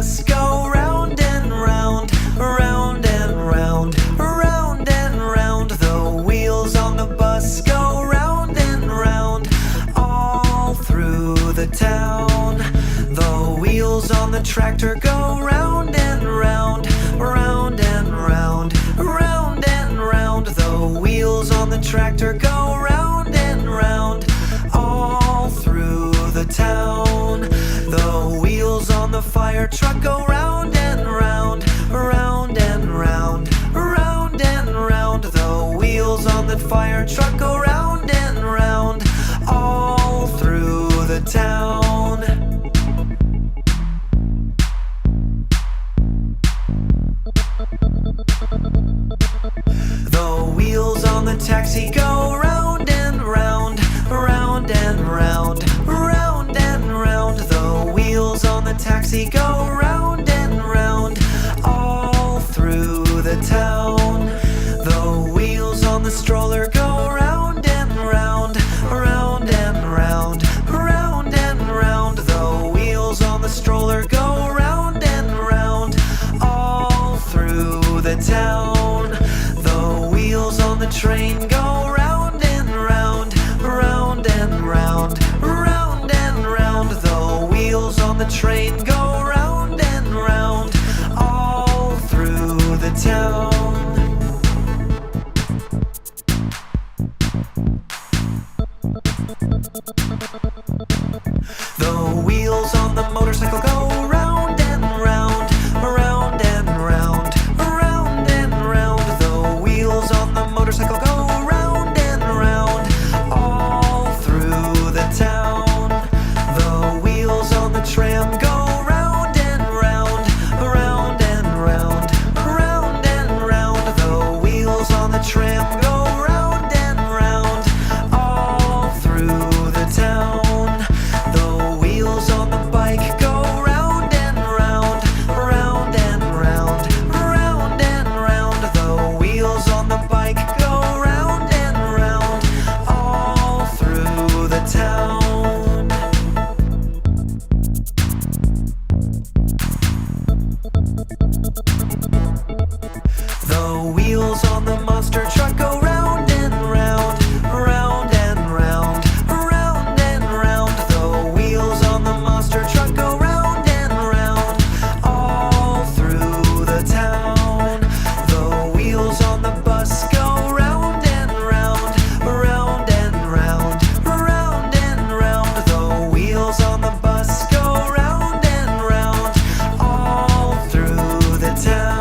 bus go round and round, round and round, round and round. The wheels on the bus go round and round, all through the town. The wheels on the tractor go round and round, round and round, round and round. The wheels on the tractor go round and round, all through the town. The wheels on the fire truck go round and round, round and round, round and round. The wheels on the fire truck go round and round, all through the town. The wheels on the taxi go round and round, round and round, round and round. The wheels on the taxi go round and round, all through the town. The wheels on the stroller go round and round, round and round, round and round. The wheels on the stroller go round and round, all through the town. The wheels on the train go round and round, round and round, round and round. The wheels on the train go round and round, all through the town. The wheels on the motorcycle go round and round, round and round, round and round. The wheels on the motorcycle go round and round, all through the town. The wheels on the tram go round and round, round and round, round and round. The wheels on the tram go round and round, all through the town. The wheels on the bike go round and round, round and round, round and round. The wheels on the bike go round and round, all through the town. The wheels on the monster truck go round and round, round and round, round and round. The wheels on the monster truck go round and round, all through the town. The wheels on the bus go round and round, round and round, round and round. The wheels on the bus go round and round, all through the town.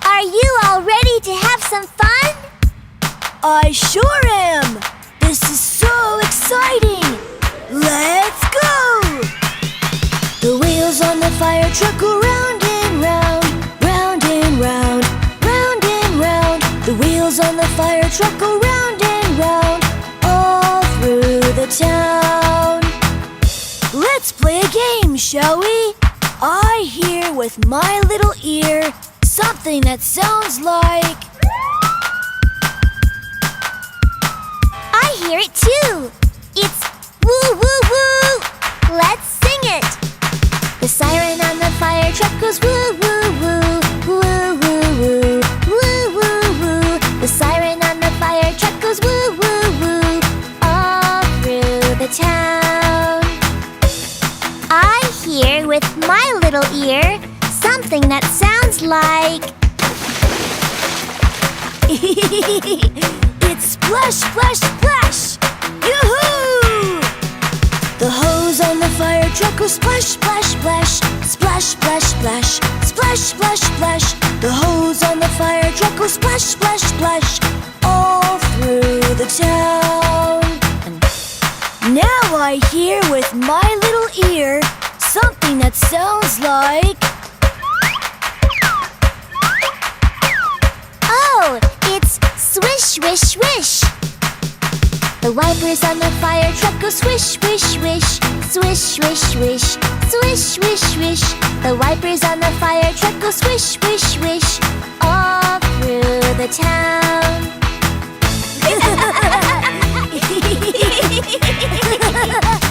Are you all ready to have some fun? I sure am! This is so exciting! Let's go! The wheels on the fire truck go round and round, round and round, round and round. The wheels on the fire truck go round and round, all through the town. Let's play a game, shall we? I hear with my little ear something that sounds like... I hear it too. It's woo woo woo. Let's sing it. The siren on the fire truck goes woo woo woo, woo woo woo, woo woo woo. The siren on the fire truck goes woo woo woo, all through the town. I hear with my little ear something that sounds like... It's splash, splash, splash! Yoo-hoo! The hose on the fire truck goes splash, splash, splash, splash, splash, splash, splash, splash, splash. The hose on the fire truck goes splash, splash, splash, all through the town. And now I hear with my little ear something that sounds like... Oh, it's swish, swish, swish. The wipers on the fire truck go swish, swish, swish. Swish, swish, swish. Swish, swish, swish. The wipers on the fire truck go swish, swish, swish. All through the town.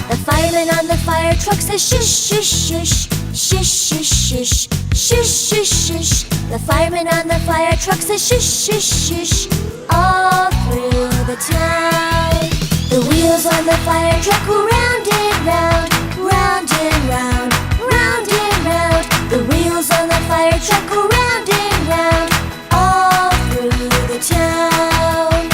The fireman on the fire truck says shush, shush, shush. Shush, shush, shush. Shush, shush, shush. The fireman on the fire truck says shush, shush, shush. All through the town. The wheels on the fire truck go round and round. Round and round. Round and round. The wheels on the fire truck go round and round. All through the town.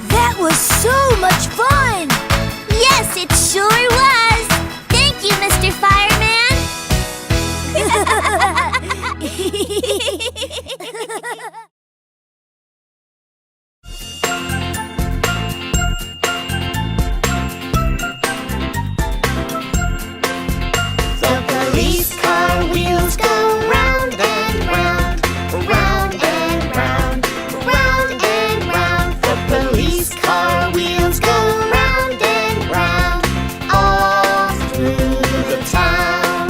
That was so much fun! Yes, it sure was! Thank you, Mr. Fireman! The police car wheels go round and round, round and round, round and round. The police car wheels go round and round, all through the town.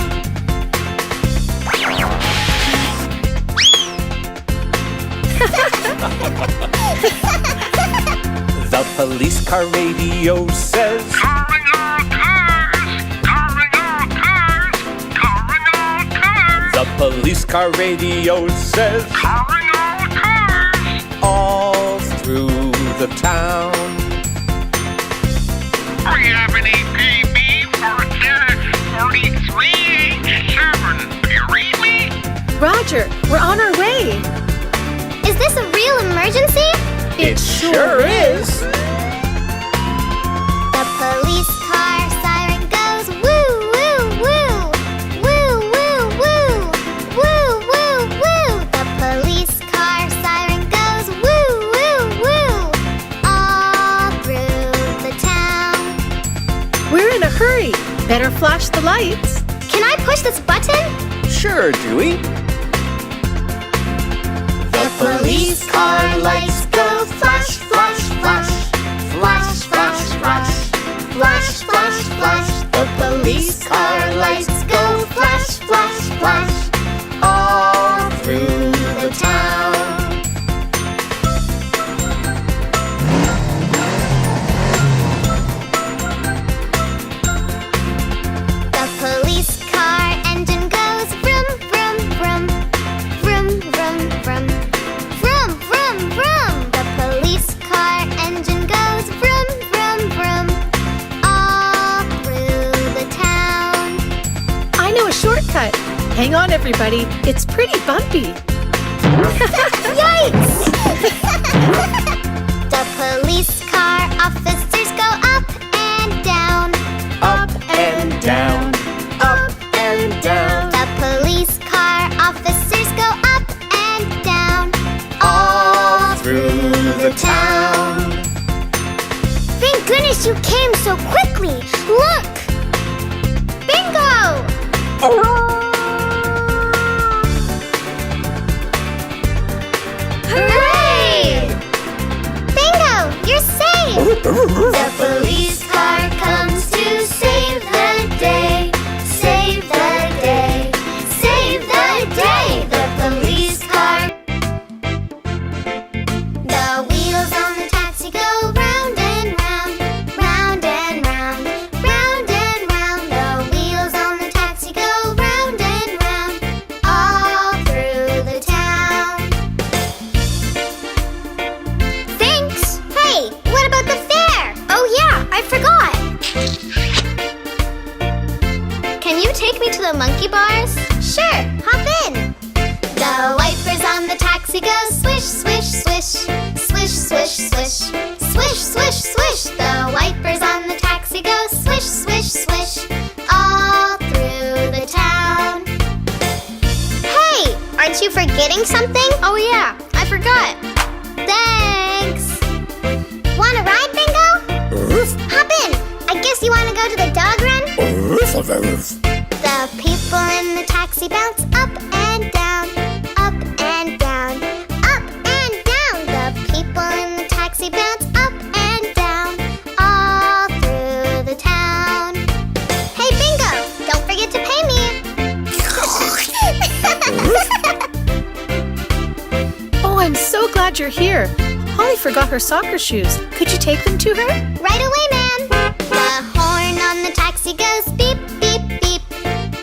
The police car radio says, Calling all cars! Calling all cars! Calling all cars! the police car radio says, Calling all cars! all through the town. We have an APB for 43H7. Do you read me? Roger, we're on our way. Is this a real emergency? It sure is. The police car siren goes woo, woo, woo. Woo, woo, woo. Woo, woo, woo. The police car siren goes woo, woo, woo. All through the town. We're in a hurry. Better flash the lights. Can I push this button? Sure, Dewey. The police car lights go flash, flash, flash. Flash, flash, flash. Flash, flash, flash. The police car lights go flash, flash, flash. All through the town. The police car engine goes vroom, vroom, vroom. Vroom, vroom, vroom. Vroom, vroom, vroom. The police car engine goes vroom, vroom, vroom. All through the town. I know a shortcut. Hang on, everybody. It's pretty bumpy. Yikes! The police car officers go up and down. Up and down. Up and down. The police car officers go up and down. All through the town. Thank goodness you came so quickly. Look! Bingo! Hooray! Bingo! You're safe! The police car comes to save the day. Save the day. Save the day. The police car. The wheels on the taxi go round and round, round and round, round and round. The wheels on the taxi go round and round, all through the town. Thanks! Hey, what about the fare? Oh yeah, I forgot! Can you take me to the monkey bars? Sure, hop in! The wipers on the taxi go swish, swish, swish. Swish, swish, swish. Swish, swish, swish. The wipers on the taxi go swish, swish, swish. All through the town. Hey, aren't you forgetting something? Oh yeah, I forgot. Thanks. Wanna ride, Bingo? Hop in. I guess you wanna go to the dog run? The people in the taxi bounce up and down, up and down, up so glad you're here. Holly forgot her soccer shoes. Could you take them to her? Right away, ma'am. The horn on the taxi goes beep, beep, beep.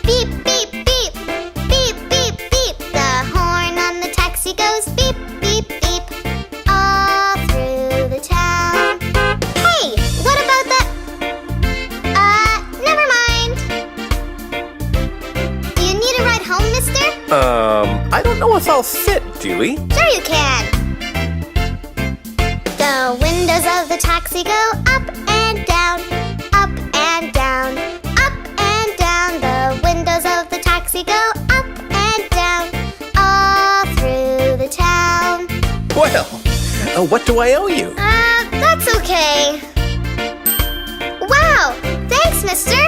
Beep, beep, beep. Beep, beep, beep. The horn on the taxi goes beep, beep, beep. All through the town. Hey, what about the... never mind. Do you need a ride home, mister? I don't know if I'll fit, Dewey. Sure you can. The windows of the taxi go up and down, up and down, up and down. The windows of the taxi go up and down, all through the town. Well, what do I owe you? That's okay. Wow, thanks, mister.